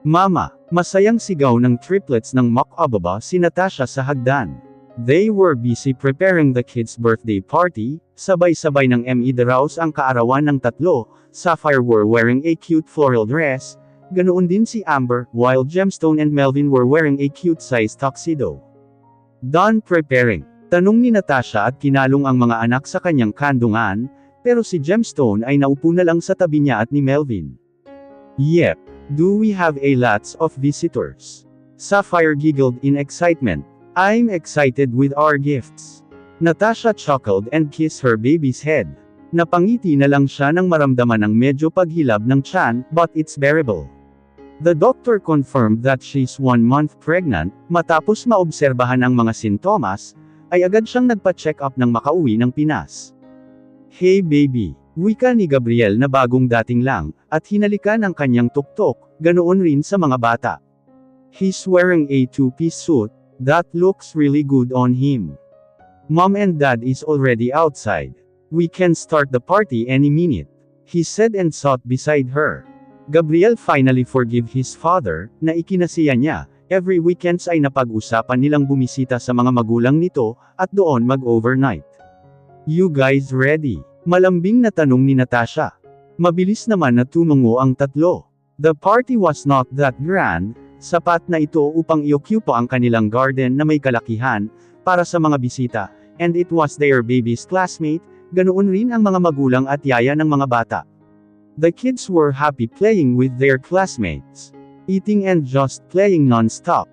Mama, masayang sigaw ng triplets ng makababa si Natasha sa hagdan. They were busy preparing the kids' birthday party, sabay-sabay ng me-daraos ang kaarawan ng tatlo. Sapphire were wearing a cute floral dress, ganoon din si Amber, while Gemstone and Melvin were wearing a cute-sized tuxedo. Done preparing? Tanong ni Natasha at kinalong ang mga anak sa kanyang kandungan, pero si Gemstone ay naupo na lang sa tabi niya at ni Melvin. Yep. Do we have a lots of visitors? Sapphire giggled in excitement. I'm excited with our gifts. Natasha chuckled and kissed her baby's head. Napangiti na lang siya nang maramdaman ng medyo paghilab ng tiyan, but it's bearable. The doctor confirmed that she's 1 month pregnant. Matapos maobserbahan ang mga sintomas, ay agad siyang nagpa-check up nang makauwi ng Pinas. Hey baby, wika ni Gabriel na bagong dating lang, at hinalikan ang kanyang tuktok, ganoon rin sa mga bata. He's wearing a 2-piece suit. That looks really good on him. Mom and Dad is already outside. We can start the party any minute, he said and sat beside her. Gabriel finally forgave his father, na ikinasiya niya. Every weekends ay napag-usapan nilang bumisita sa mga magulang nito, at doon mag-overnight. You guys ready? Malambing na tanong ni Natasha. Mabilis naman na tumungo ang tatlo. The party was not that grand, sapat na ito upang i-occupy ang kanilang garden na may kalakihan, para sa mga bisita, and it was their baby's classmate, ganoon rin ang mga magulang at yaya ng mga bata. The kids were happy playing with their classmates, eating and just playing non-stop.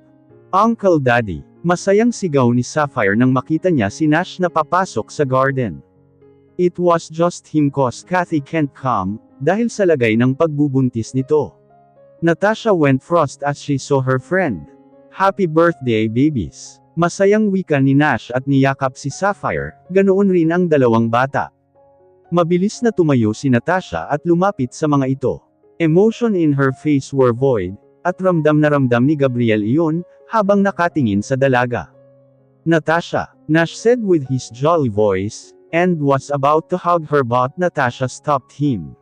Uncle Daddy, masayang sigaw ni Sapphire nang makita niya si Nash na papasok sa garden. It was just him cause Kathy can't come, dahil sa lagay ng pagbubuntis nito. Natasha went frost as she saw her friend. Happy birthday babies! Masayang wika ni Nash at niyakap si Sapphire, ganoon rin ang dalawang bata. Mabilis na tumayo si Natasha at lumapit sa mga ito. Emotion in her face were void, at ramdam na ramdam ni Gabriel iyon, habang nakatingin sa dalaga. Natasha, Nash said with his jolly voice, and was about to hug her but Natasha stopped him.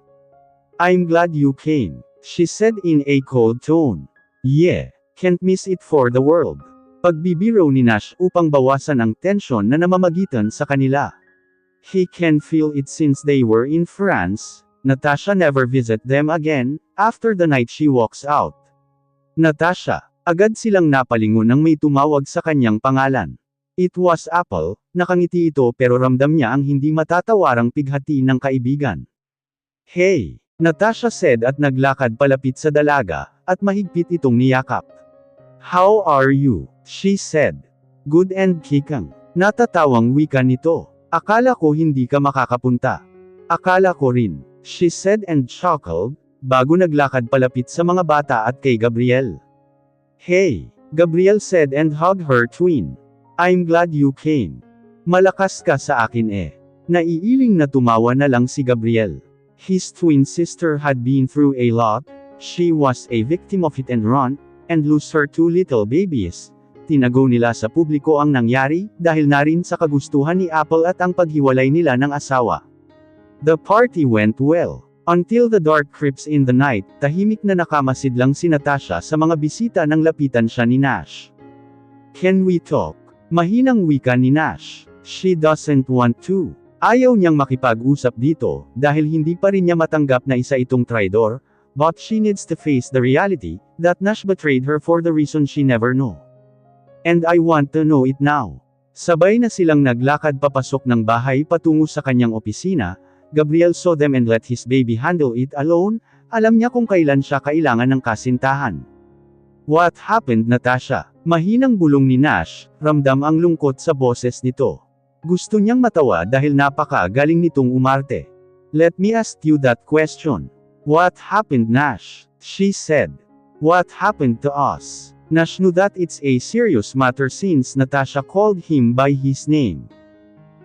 I'm glad you came, she said in a cold tone. Yeah, can't miss it for the world. Pagbibiro ni Nash upang bawasan ang tensyon na namamagitan sa kanila. He can feel it since they were in France. Natasha never visit them again, after the night she walks out. Natasha, agad silang napalingon nang may tumawag sa kanyang pangalan. It was Apple, nakangiti ito pero ramdam niya ang hindi matatawarang pighati ng kaibigan. Hey! Natasha said at naglakad palapit sa dalaga, at mahigpit itong niyakap. How are you? She said. Good and kikang. Natatawang wika nito. Akala ko hindi ka makakapunta. Akala ko rin, she said and chuckled, bago naglakad palapit sa mga bata at kay Gabriel. Hey! Gabriel said and hugged her twin. I'm glad you came. Malakas ka sa akin eh. Naiiling na tumawa na lang si Gabriel. His twin sister had been through a lot. She was a victim of hit and run, and lose her 2 little babies. Tinago nila sa publiko ang nangyari, dahil na rin sa kagustuhan ni Apple at ang paghiwalay nila ng asawa. The party went well. Until the dark creeps in the night, tahimik na nakamasid lang si Natasha sa mga bisita nang lapitan siya ni Nash. Can we talk? Mahinang wika ni Nash. She doesn't want to. Ayaw niyang makipag-usap dito, dahil hindi pa rin niya matanggap na isa itong traidor, but she needs to face the reality, that Nash betrayed her for the reason she never know. And I want to know it now. Sabay na silang naglakad papasok ng bahay patungo sa kanyang opisina. Gabriel saw them and let his baby handle it alone. Alam niya kung kailan siya kailangan ng kasintahan. What happened, Natasha? Mahinang bulong ni Nash, ramdam ang lungkot sa boses nito. Gusto niyang matawa dahil napaka-galing nitong umarte. Let me ask you that question. What happened, Nash? She said. What happened to us? Nash knew that it's a serious matter since Natasha called him by his name.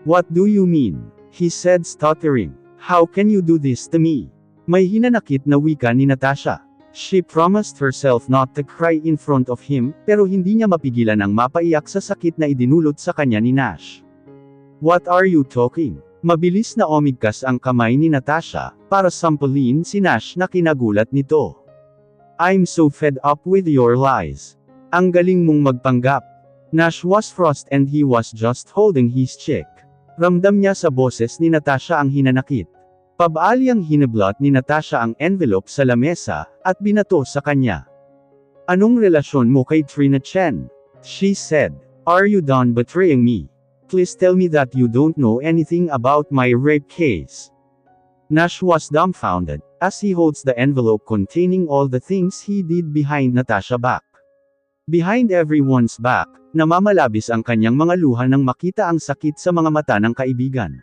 What do you mean? He said stuttering. How can you do this to me? May hinanakit na wika ni Natasha. She promised herself not to cry in front of him, pero hindi niya mapigilan ang mapaiyak sa sakit na idinulot sa kanya ni Nash. What are you talking? Mabilis na umigkas ang kamay ni Natasha, para sampulin si Nash na kinagulat nito. I'm so fed up with your lies. Ang galing mong magpanggap. Nash was Frost and he was just holding his chick. Ramdam niya sa boses ni Natasha ang hinanakit. Pabalyang hinablot ni Natasha ang envelope sa lamesa, at binato sa kanya. Anong relasyon mo kay Trina Chen? She said. Are you done betraying me? Please tell me that you don't know anything about my rape case. Nash was dumbfounded, as he holds the envelope containing all the things he did behind Natasha's back. Behind everyone's back, namamalabis ang kanyang mga luha nang makita ang sakit sa mga mata ng kaibigan.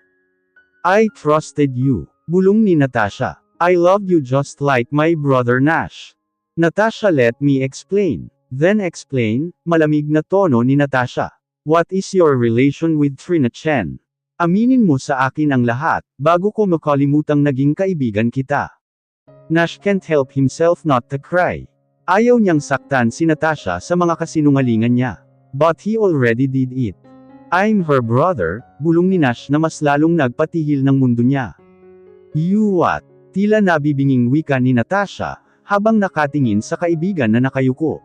I trusted you, bulong ni Natasha. I loved you just like my brother Nash. Natasha, let me explain. Then explain, malamig na tono ni Natasha. What is your relation with Trina Chen? Aminin mo sa akin ang lahat, bago ko makalimutang naging kaibigan kita. Nash can't help himself not to cry. Ayaw niyang saktan si Natasha sa mga kasinungalingan niya. But he already did it. I'm her brother, bulong ni Nash na mas lalong nagpatihil ng mundo niya. You what? Tila nabibinging wika ni Natasha, habang nakatingin sa kaibigan na nakayuko.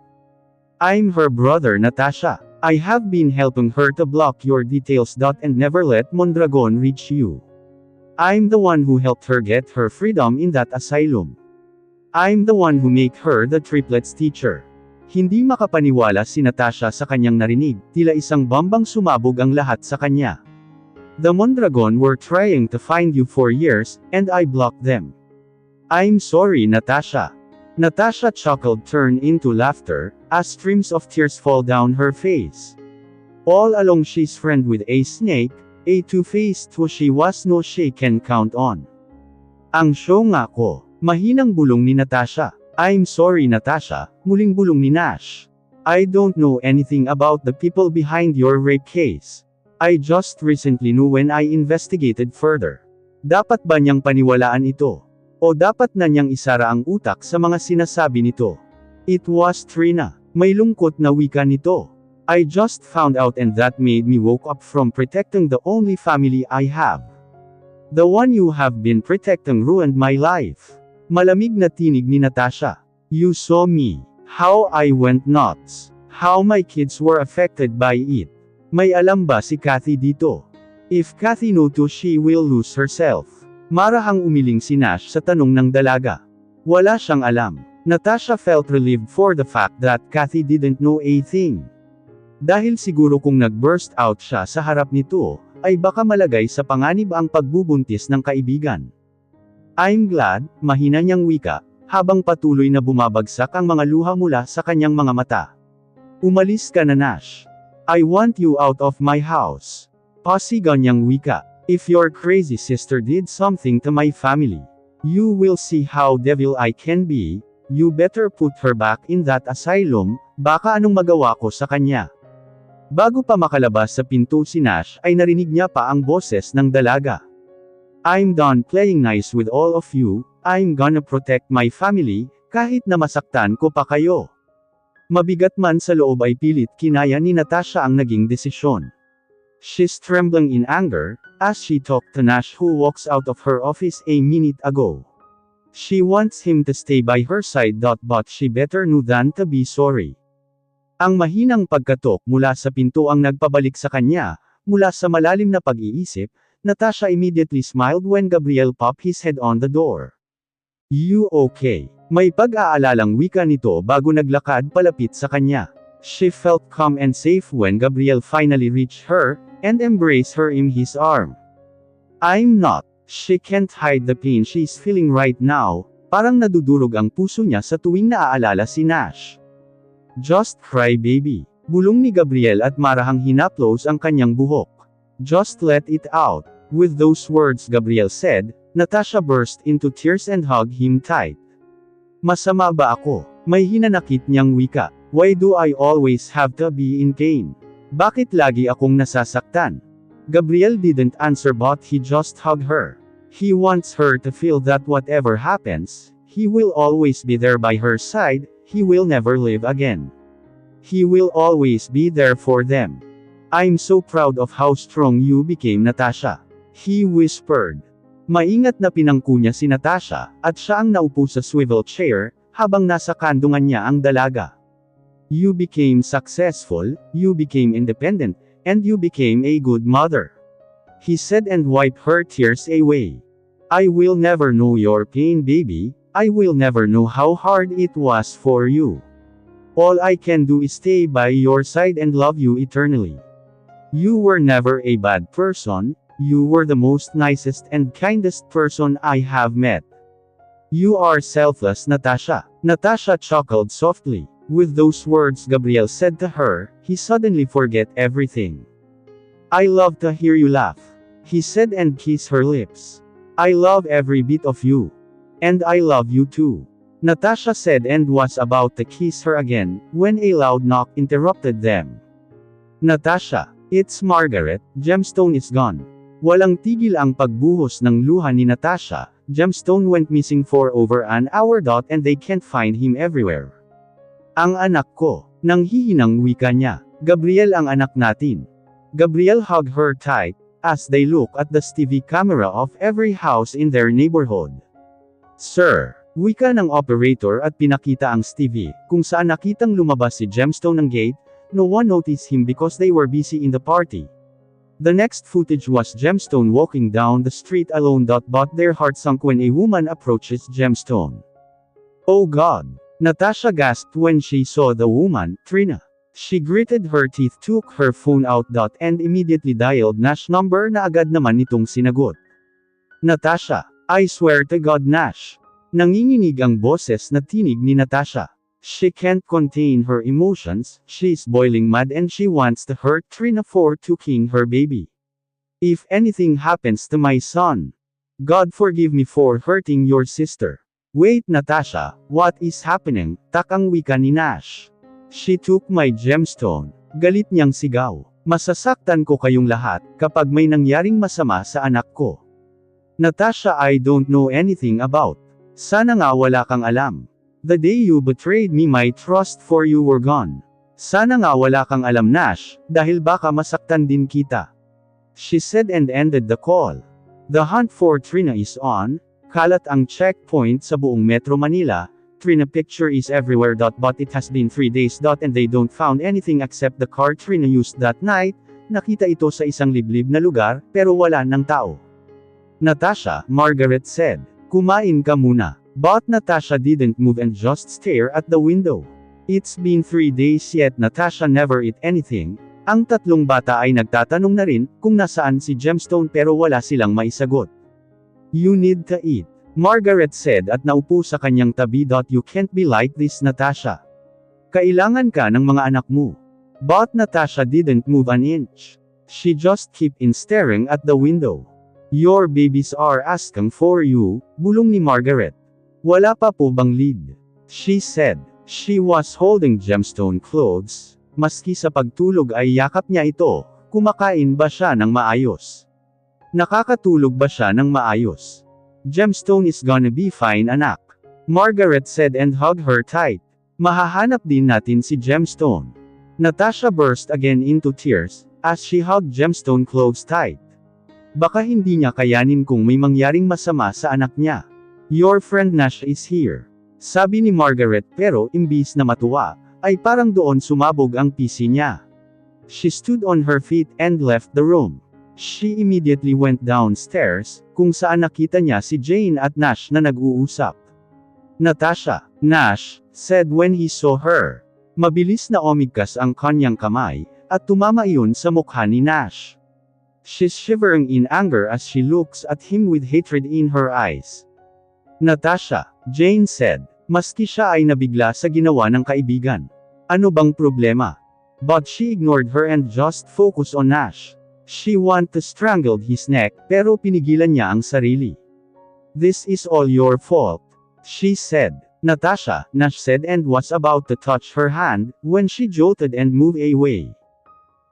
I'm her brother Natasha. I have been helping her to block your details. And never let Mondragon reach you. I'm the one who helped her get her freedom in that asylum. I'm the one who make her the triplets teacher. Hindi makapaniwala si Natasha sa kanyang narinig, tila isang bombang sumabog ang lahat sa kanya. The Mondragon were trying to find you for years, and I blocked them. I'm sorry Natasha. Natasha chuckled, turned into laughter, as streams of tears fall down her face. All along she's friend with a snake, a two-faced who she was no she can count on. Ang show nga ko, mahinang bulong ni Natasha. I'm sorry Natasha, muling bulong ni Nash. I don't know anything about the people behind your rape case. I just recently knew when I investigated further. Dapat ba niyang paniwalaan ito? O dapat na niyang isara ang utak sa mga sinasabi nito? It was Trina. May lungkot na wika nito. I just found out and that made me woke up from protecting the only family I have. The one you have been protecting ruined my life. Malamig na tinig ni Natasha. You saw me. How I went nuts. How my kids were affected by it. May alam ba si Kathy dito? If Kathy knew too, she will lose herself. Marahang umiling si Nash sa tanong ng dalaga. Wala siyang alam. Natasha felt relieved for the fact that Kathy didn't know a thing. Dahil siguro kung nag-burst out siya sa harap nito, ay baka malagay sa panganib ang pagbubuntis ng kaibigan. I'm glad, mahina niyang wika, habang patuloy na bumabagsak ang mga luha mula sa kanyang mga mata. Umalis ka na Nash. I want you out of my house. Pasigaw niyang wika. If your crazy sister did something to my family, you will see how devil I can be. You better put her back in that asylum, baka anong magawa ko sa kanya. Bago pa makalabas sa pinto si Nash ay narinig niya pa ang boses ng dalaga. I'm done playing nice with all of you, I'm gonna protect my family, kahit na masaktan ko pa kayo. Mabigat man sa loob ay pilit kinaya ni Natasha ang naging desisyon. She's trembling in anger, as she talked to Nash who walks out of her office a minute ago. She wants him to stay by her side. But she better knew than to be sorry. Ang mahinang pagkatok mula sa pinto ang nagpabalik sa kanya, mula sa malalim na pag-iisip, Natasha immediately smiled when Gabriel popped his head on the door. You okay? May pag-aalalang wika nito bago naglakad palapit sa kanya. She felt calm and safe when Gabriel finally reached her, and embraced her in his arm. I'm not. She can't hide the pain she's feeling right now, parang nadudurog ang puso niya sa tuwing naaalala si Nash. Just cry baby. Bulong ni Gabriel at marahang hinaplos ang kanyang buhok. Just let it out. With those words Gabriel said, Natasha burst into tears and hugged him tight. Masama ba ako? May hinanakit niyang wika. Why do I always have to be in pain? Bakit lagi akong nasasaktan? Gabriel didn't answer but he just hugged her. He wants her to feel that whatever happens, he will always be there by her side, he will never leave again. He will always be there for them. I'm so proud of how strong you became Natasha. He whispered. Maingat na pinangko niya si Natasha, at siya ang naupo sa swivel chair, habang nasa kandungan niya ang dalaga. You became successful, you became independent, and you became a good mother. He said and wiped her tears away. I will never know your pain, baby. I will never know how hard it was for you. All I can do is stay by your side and love you eternally. You were never a bad person, you were the most nicest and kindest person I have met. You are selfless, Natasha. Natasha chuckled softly. With those words Gabriel said to her, he suddenly forget everything. I love to hear you laugh, he said and kissed her lips. I love every bit of you. And I love you too. Natasha said and was about to kiss her again, when a loud knock interrupted them. Natasha, it's Margaret, Gemstone is gone. Walang tigil ang pagbuhos ng luha ni Natasha. Gemstone went missing for over an hour. And they can't find him everywhere. Ang anak ko, nanghihinang wika niya. Gabriel ang anak natin. Gabriel hugged her tight, as they look at the TV camera of every house in their neighborhood. Sir, wika ng operator at pinakita ang TV, kung saan nakitang lumabas si Gemstone ng gate. No one noticed him because they were busy in the party. The next footage was Gemstone walking down the street alone. But their heart sunk when a woman approaches Gemstone. Oh God! Natasha gasped when she saw the woman, Trina. She gritted her teeth, took her phone out. And immediately dialed Nash number na agad naman nitong sinagot. Natasha, I swear to God, Nash. Nanginginig ang boses na tinig ni Natasha. She can't contain her emotions, she's boiling mad and she wants to hurt Trina for taking her baby. If anything happens to my son, God forgive me for hurting your sister. Wait, Natasha, what is happening? Takang wika ni Nash. She took my gemstone. Galit niyang sigaw. Masasaktan ko kayong lahat, kapag may nangyaring masama sa anak ko. Natasha, I don't know anything about. Sana nga wala kang alam. The day you betrayed me, my trust for you were gone. Sana nga wala kang alam, Nash, dahil baka masaktan din kita. She said and ended the call. The hunt for Trina is on. Kalat ang checkpoint sa buong Metro Manila. Trina picture is everywhere. But it has been 3 days. And they don't found anything except the car Trina used that night. Nakita ito sa isang liblib na lugar, pero wala ng tao. Natasha, Margaret said. Kumain ka muna. But Natasha didn't move and just stare at the window. It's been 3 days yet Natasha never ate anything. Ang tatlong bata ay nagtatanong na rin kung nasaan si Gemstone pero wala silang maisagot. You need to eat, Margaret said at naupo sa kanyang tabi. You can't be like this, Natasha. Kailangan ka ng mga anak mo. But Natasha didn't move an inch. She just kept in staring at the window. Your babies are asking for you, bulong ni Margaret. Wala pa po bang lead? She said. She was holding Gemstone clothes. Maski sa pagtulog ay yakap niya ito. Kumakain ba siya ng maayos? Nakakatulog ba siya ng maayos? Gemstone is gonna be fine, anak. Margaret said and hugged her tight. Mahahanap din natin si Gemstone. Natasha burst again into tears, as she hugged Gemstone clothes tight. Baka hindi niya kayanin kung may mangyaring masama sa anak niya. Your friend Nash is here. Sabi ni Margaret pero imbis na matuwa, ay parang doon sumabog ang PC niya. She stood on her feet and left the room. She immediately went downstairs, kung saan nakita niya si Jane at Nash na nag-uusap. Natasha, Nash, said when he saw her. Mabilis na umigkas ang kanyang kamay, at tumama iyon sa mukha ni Nash. She's shivering in anger as she looks at him with hatred in her eyes. Natasha, Jane said, maski siya ay nabigla sa ginawa ng kaibigan. Ano bang problema? But she ignored her and just focused on Nash. She wanted to strangle his neck, pero pinigilan niya ang sarili. This is all your fault, she said. Natasha, Nash said and was about to touch her hand, when she jolted and moved away.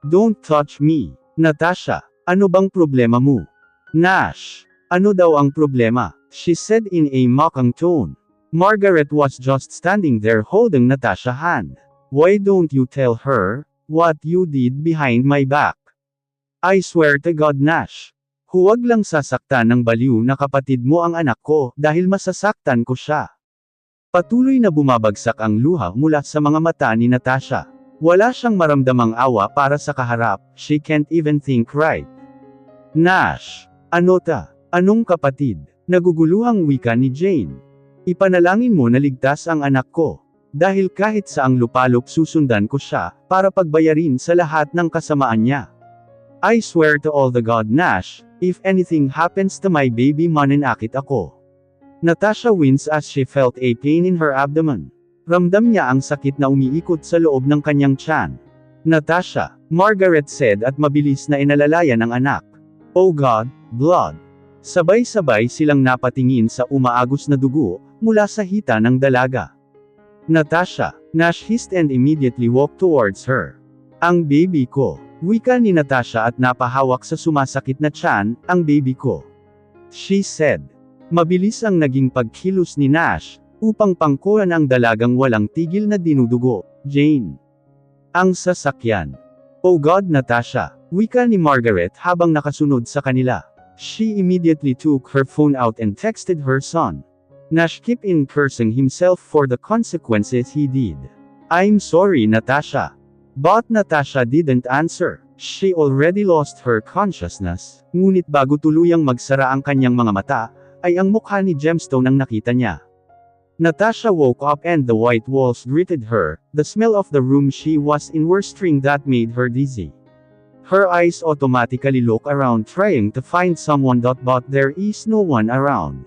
Don't touch me, Natasha. Ano bang problema mo? Nash, ano daw ang problema? She said in a mocking tone. Margaret was just standing there holding Natasha's hand. Why don't you tell her what you did behind my back? I swear to God, Nash. Huwag lang sasaktan ng baliw na kapatid mo ang anak ko dahil masasaktan ko siya. Patuloy na bumabagsak ang luha mula sa mga mata ni Natasha. Wala siyang maramdamang awa para sa kaharap, she can't even think right. Nash! Anota? Anong kapatid? Naguguluhang wika ni Jane. Ipanalangin mo na ligtas ang anak ko. Dahil kahit saang lupalop susundan ko siya, para pagbayarin sa lahat ng kasamaan niya. I swear to all the God Nash, if anything happens to my baby mananakit ako. Natasha wins as she felt a pain in her abdomen. Ramdam niya ang sakit na umiikot sa loob ng kanyang tiyan. Natasha, Margaret said at mabilis na inalalayan ang anak. Oh God, blood. Sabay-sabay silang napatingin sa umaagos na dugo, mula sa hita ng dalaga. Natasha, Nash hissed and immediately walked towards her. Ang baby ko. Wika ni Natasha at napahawak sa sumasakit na tiyan, ang baby ko. She said. Mabilis ang naging pagkilos ni Nash, upang pangkuhan ang dalagang walang tigil na dinudugo. Jane. Ang sasakyan. Oh God Natasha, wika ni Margaret habang nakasunod sa kanila. She immediately took her phone out and texted her son. Nash kept in cursing himself for the consequences he did. I'm sorry Natasha. But Natasha didn't answer. She already lost her consciousness. Ngunit bago tuluyang magsara ang kanyang mga mata, ay ang mukha ni Gemstone ang nakita niya. Natasha woke up and the white walls greeted her, the smell of the room she was in were stirring that made her dizzy. Her eyes automatically look around trying to find someone but there is no one around.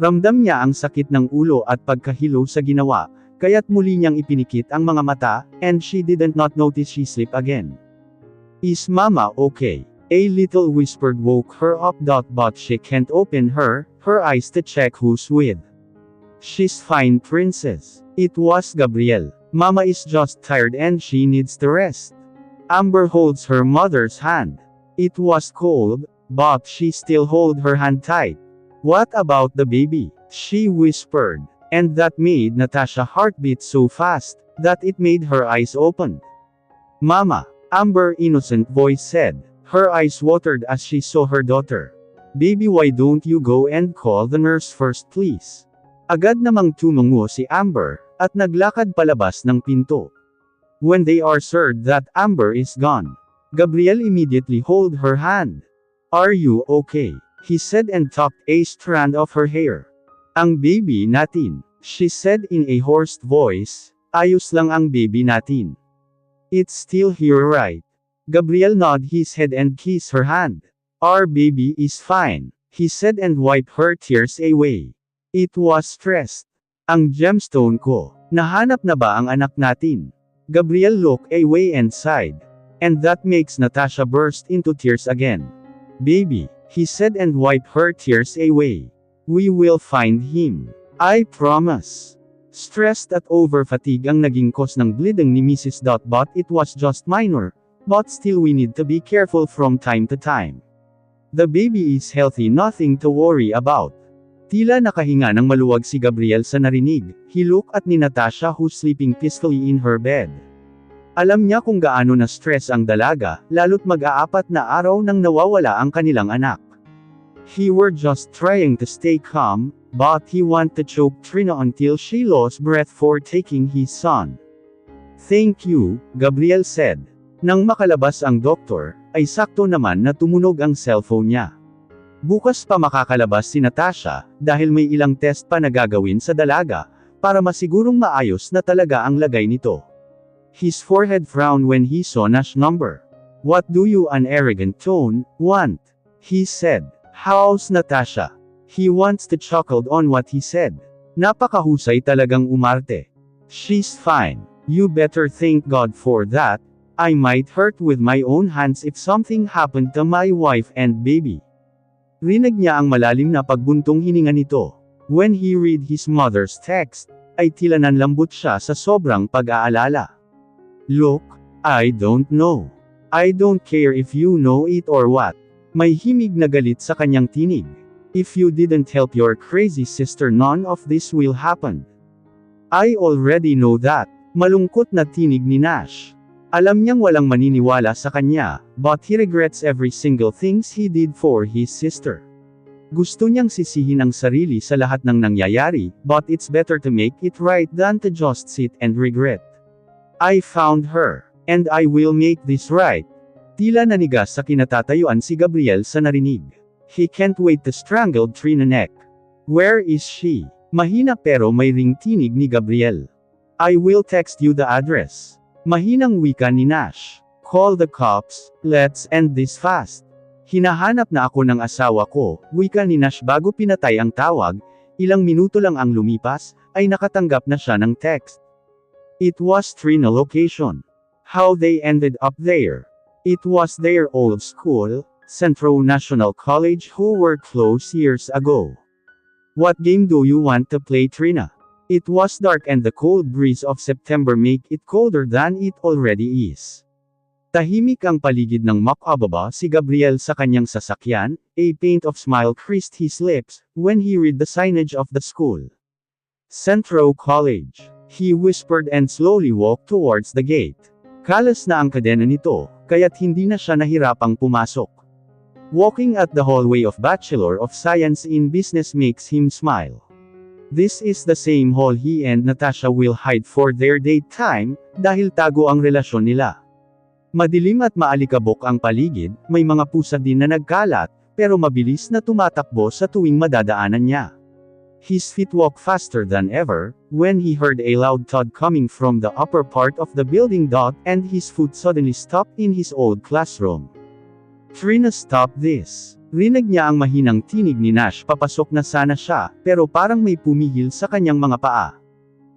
Ramdam niya ang sakit ng ulo at pagkahilo sa ginawa, kaya't muli niyang ipinikit ang mga mata, and she didn't not notice she slept again. Is Mama okay? A little whispered woke her up but she can't open her eyes to check who's with. She's fine princess. It was Gabrielle. Mama is just tired and she needs to rest. Amber holds her mother's hand. It was cold, but she still held her hand tight. What about the baby? She whispered. And that made Natasha's heart beat so fast, that it made her eyes open. Mama, Amber's innocent voice said. Her eyes watered as she saw her daughter. Baby, why don't you go and call the nurse first please? Agad namang tumungo si Amber, at naglakad palabas ng pinto. When they are assured that Amber is gone, Gabrielle immediately held her hand. Are you okay? He said and tucked a strand of her hair. Ang baby natin, she said in a hoarse voice. Ayos lang ang baby natin. It's still here right? Gabrielle nodded his head and kissed her hand. Our baby is fine, he said and wiped her tears away. It was stressed. Ang gemstone ko, nahanap na ba ang anak natin? Gabrielle looked away and sighed. And that makes Natasha burst into tears again. Baby, he said and wiped her tears away. We will find him. I promise. Stressed at over-fatigue ang naging cause ng bleeding ni Mrs. But it was just minor. But still we need to be careful from time to time. The baby is healthy, nothing to worry about. Tila nakahinga ng maluwag si Gabrielle sa narinig. He looked at ni Natasha who's sleeping peacefully in her bed. Alam niya kung gaano na stress ang dalaga, lalo't mag-aapat na araw nang nawawala ang kanilang anak. He were just trying to stay calm, but he wanted to choke Trina until she lost breath for taking his son. Thank you, Gabrielle said. Nang makalabas ang doktor, ay sakto naman na tumunog ang cellphone niya. Bukas pa makakalabas si Natasha, dahil may ilang test pa na gagawin sa dalaga, para masigurong maayos na talaga ang lagay nito. His forehead frowned when he saw Nash's number. What do you an arrogant tone, want? He said. How's Natasha? He wants to chuckled on what he said. Napakahusay talagang umarte. She's fine. You better thank God for that. I might hurt with my own hands if something happened to my wife and baby. Rinig niya ang malalim na pagbuntong hininga nito. When he read his mother's text, ay tila nanlambot siya sa sobrang pag-aalala. Look, I don't know. I don't care if you know it or what. May himig na galit sa kanyang tinig. If you didn't help your crazy sister, none of this will happen. I already know that. Malungkot na tinig ni Nash. Alam niyang walang maniniwala sa kanya, but he regrets every single thing he did for his sister. Gusto niyang sisihin ang sarili sa lahat ng nangyayari, but it's better to make it right than to just sit and regret. I found her. And I will make this right. Tila nanigas sa kinatatayuan si Gabriel sa narinig. He can't wait to strangle Trina neck. Where is she? Mahina pero may ring tinig ni Gabriel. I will text you the address. Mahinang wika ni Nash. Call the cops, let's end this fast. Hinahanap na ako ng asawa ko, wika ni Nash bago pinatay ang tawag, ilang minuto lang ang lumipas, ay nakatanggap na siya ng text. It was Trina location. How they ended up there. It was their old school, Centro National College who were closed years ago. What game do you want to play, Trina? It was dark and the cold breeze of September make it colder than it already is. Tahimik ang paligid ng Macababa si Gabriel sa kanyang sasakyan, a paint of smile creased his lips, when he read the signage of the school. Centro College. He whispered and slowly walked towards the gate. Kalas na ang kadena nito, kaya't hindi na siya nahirapang pumasok. Walking at the hallway of Bachelor of Science in Business makes him smile. This is the same hall he and Natasha will hide for their date time, dahil tago ang relasyon nila. Madilim at maalikabok ang paligid, may mga pusa din na nagkalat, pero mabilis na tumatakbo sa tuwing madadaanan niya. His feet walk faster than ever, when he heard a loud thud coming from the upper part of the building. And his foot suddenly stopped in his old classroom. Trina, stop this. Rinig niya ang mahinang tinig ni Nash. Papasok na sana siya, pero parang may pumihil sa kanyang mga paa.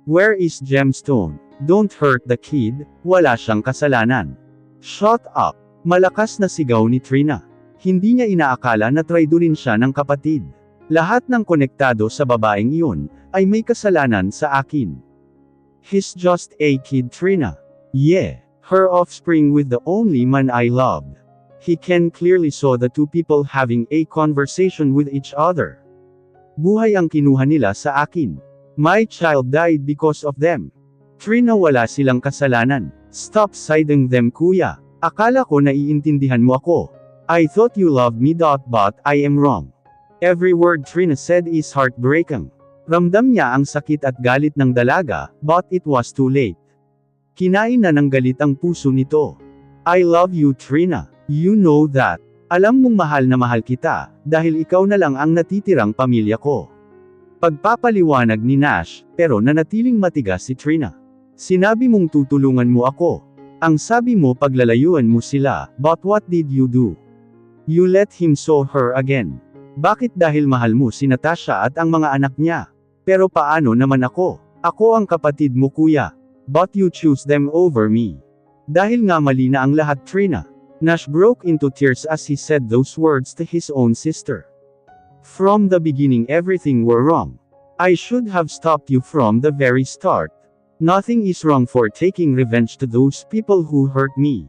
Where is Gemstone? Don't hurt the kid, wala siyang kasalanan. Shut up! Malakas na sigaw ni Trina. Hindi niya inaakala na traidorin siya ng kapatid. Lahat ng konektado sa babaeng iyon, ay may kasalanan sa akin. He's just a kid, Trina. Yeah, her offspring with the only man I loved. He can clearly saw the two people having a conversation with each other. Buhay ang kinuha nila sa akin. My child died because of them. Trina, wala silang kasalanan. Stop siding them, kuya. Akala ko naiintindihan mo ako. I thought you loved me. But I am wrong. Every word Trina said is heartbreaking. Ramdam niya ang sakit at galit ng dalaga, but it was too late. Kinain na ng galit ang puso nito. I love you, Trina. You know that. Alam mong mahal na mahal kita, dahil ikaw na lang ang natitirang pamilya ko. Pagpapaliwanag ni Nash, pero nanatiling matigas si Trina. Sinabi mong tutulungan mo ako. Ang sabi mo paglalayuan mo sila, but what did you do? You let him saw her again. Bakit? Dahil mahal mo si Natasha at ang mga anak niya. Pero paano naman ako? Ako ang kapatid mo, kuya. But you choose them over me. Dahil nga mali na ang lahat, Trina. Nash broke into tears as he said those words to his own sister. From the beginning everything were wrong. I should have stopped you from the very start. Nothing is wrong for taking revenge to those people who hurt me.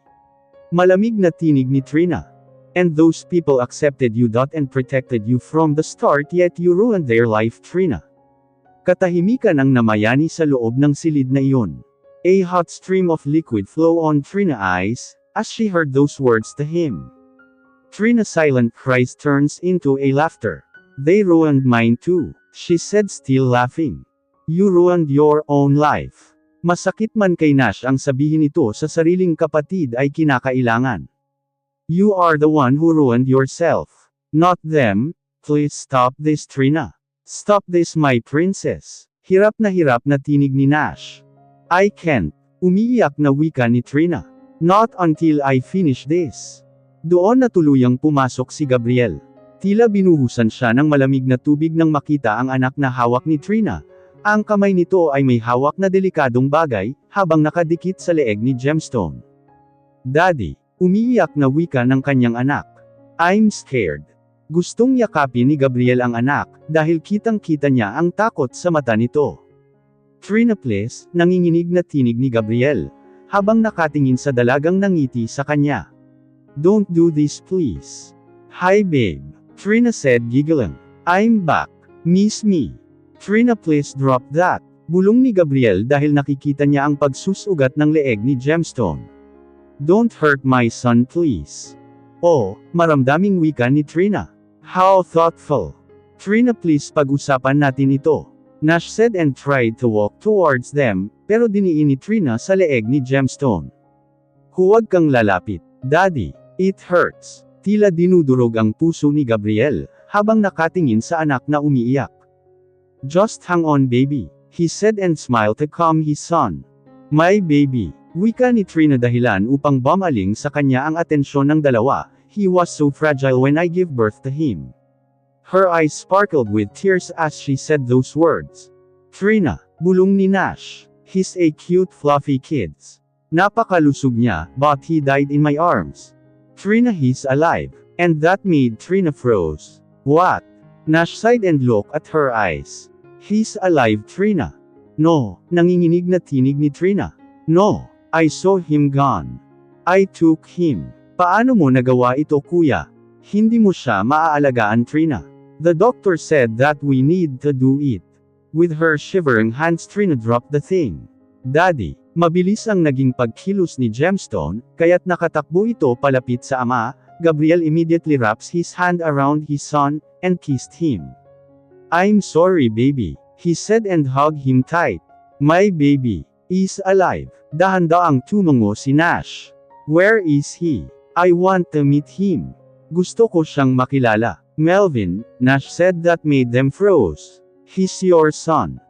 Malamig na tinig ni Trina. And those people accepted you. And protected you from the start, yet you ruined their life, Trina. Katahimikan ang namayani sa loob ng silid na iyon. A hot stream of liquid flow on Trina's eyes, as she heard those words to him. Trina's silent cries turns into a laughter. They ruined mine too, she said, still laughing. You ruined your own life. Masakit man kay Nash ang sabihin ito sa sariling kapatid ay kinakailangan. You are the one who ruined yourself. Not them. Please stop this, Trina. Stop this, my princess. Hirap na tinig ni Nash. I can't. Umiiyak na wika ni Trina. Not until I finish this. Doon na tuluyang pumasok si Gabriel. Tila binuhusan siya ng malamig na tubig nang makita ang anak na hawak ni Trina. Ang kamay nito ay may hawak na delikadong bagay, habang nakadikit sa leeg ni Gemstone. Daddy, umiiyak na wika ng kanyang anak. I'm scared. Gustong yakapin ni Gabriel ang anak, dahil kitang-kita niya ang takot sa mata nito. Trina, please, nanginginig na tinig ni Gabriel, habang nakatingin sa dalagang nangiti sa kanya. Don't do this, please. Hi babe. Trina said, giggling. I'm back. Miss me. Trina, please drop that. Bulong ni Gabriel dahil nakikita niya ang pagsusugat ng leeg ni Gemstone. Don't hurt my son, please. Oh, maramdaming wika ni Trina. How thoughtful. Trina, please pag-usapan natin ito. Nash said and tried to walk towards them, pero diniin ni Trina sa leeg ni Gemstone. Huwag kang lalapit, Daddy. It hurts. Tila dinudurog ang puso ni Gabriel, habang nakatingin sa anak na umiiyak. Just hang on baby, he said and smiled to calm his son. My baby, wika ni Trina dahilan upang bumaling sa kanya ang atensyon ng dalawa, he was so fragile when I gave birth to him. Her eyes sparkled with tears as she said those words. Trina, bulong ni Nash. He's a cute fluffy kids. Napakalusog niya, but he died in my arms. Trina, he's alive. And that made Trina froze. What? Nash sighed and looked at her eyes. He's alive, Trina. No, nanginginig na tinig ni Trina. No, I saw him gone. I took him. Paano mo nagawa ito, kuya? Hindi mo siya maaalagaan, Trina. The doctor said that we need to do it. With her shivering hands, Trina dropped the thing. Daddy, mabilis ang naging pagkilos ni Gemstone, kaya't nakatakbo ito palapit sa ama. Gabriel immediately wraps his hand around his son, and kissed him. I'm sorry baby, he said and hugged him tight. My baby is alive. Dahan-daang tumango si Nash. Where is he? I want to meet him. Gusto ko siyang makilala. Melvin, Nash said that made them froze. He's your son.